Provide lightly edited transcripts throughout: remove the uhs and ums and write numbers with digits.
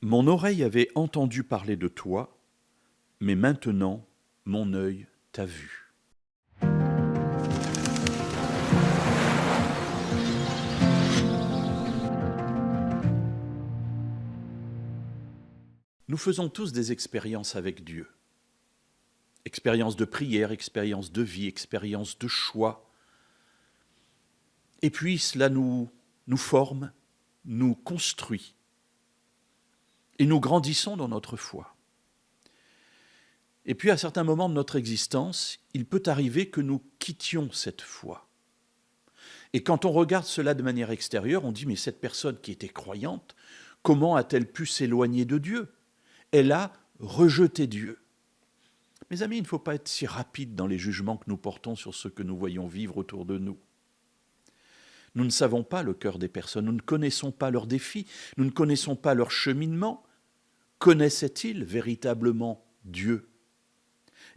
Mon oreille avait entendu parler de toi, mais maintenant mon œil t'a vu. Nous faisons tous des expériences avec Dieu. Expérience de prière, expérience de vie, expérience de choix. Et puis cela nous forme, nous construit. Et nous grandissons dans notre foi. Et puis à certains moments de notre existence, il peut arriver que nous quittions cette foi. Et quand on regarde cela de manière extérieure, on dit « mais cette personne qui était croyante, comment a-t-elle pu s'éloigner de Dieu ? Elle a rejeté Dieu. » Mes amis, il ne faut pas être si rapide dans les jugements que nous portons sur ce que nous voyons vivre autour de nous. Nous ne savons pas le cœur des personnes, nous ne connaissons pas leurs défis, nous ne connaissons pas leur cheminement. Connaissait-il véritablement Dieu ?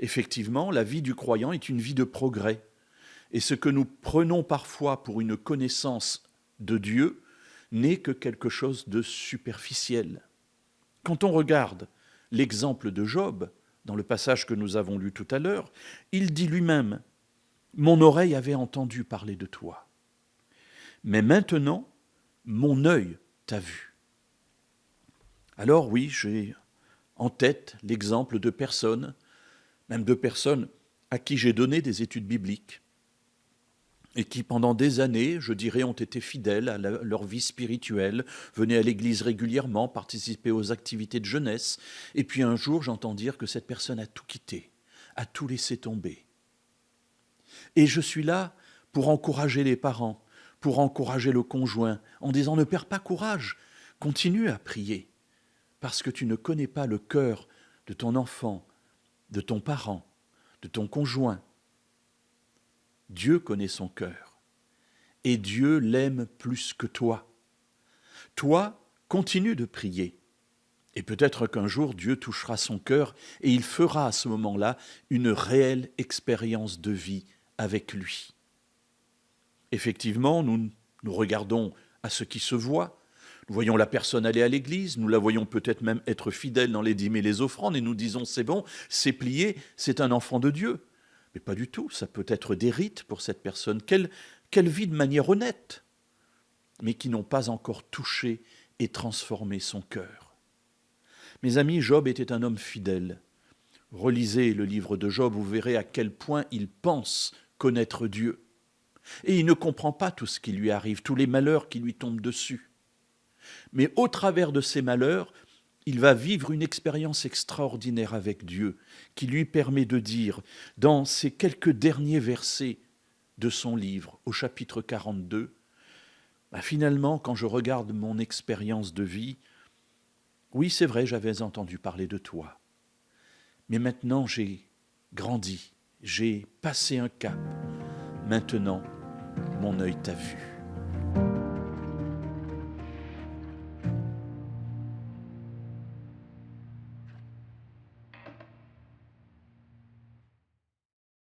Effectivement, la vie du croyant est une vie de progrès. Et ce que nous prenons parfois pour une connaissance de Dieu n'est que quelque chose de superficiel. Quand on regarde l'exemple de Job, dans le passage que nous avons lu tout à l'heure, il dit lui-même « Mon oreille avait entendu parler de toi, mais maintenant, mon œil t'a vu. » Alors oui, j'ai en tête l'exemple de personnes, même de personnes à qui j'ai donné des études bibliques et qui pendant des années, je dirais, ont été fidèles à leur vie spirituelle, venaient à l'église régulièrement, participaient aux activités de jeunesse, et puis un jour j'entends dire que cette personne a tout quitté, a tout laissé tomber. Et je suis là pour encourager les parents, pour encourager le conjoint, en disant ne perds pas courage, continue à prier, parce que tu ne connais pas le cœur de ton enfant, de ton parent, de ton conjoint. Dieu connaît son cœur et Dieu l'aime plus que toi. Toi, continue de prier et peut-être qu'un jour Dieu touchera son cœur et il fera à ce moment-là une réelle expérience de vie avec lui. Effectivement, nous regardons à ce qui se voit. Nous voyons la personne aller à l'église, nous la voyons peut-être même être fidèle dans les dîmes et les offrandes et nous disons c'est bon, c'est plié, c'est un enfant de Dieu. Mais pas du tout, ça peut être des rites pour cette personne qu'elle vit de manière honnête, mais qui n'ont pas encore touché et transformé son cœur. Mes amis, Job était un homme fidèle. Relisez le livre de Job, vous verrez à quel point il pense connaître Dieu. Et il ne comprend pas tout ce qui lui arrive, tous les malheurs qui lui tombent dessus. Mais au travers de ces malheurs, il va vivre une expérience extraordinaire avec Dieu qui lui permet de dire, dans ces quelques derniers versets de son livre, au chapitre 42, finalement, quand je regarde mon expérience de vie, oui, c'est vrai, j'avais entendu parler de toi, mais maintenant j'ai grandi, j'ai passé un cap. Maintenant, mon œil t'a vu.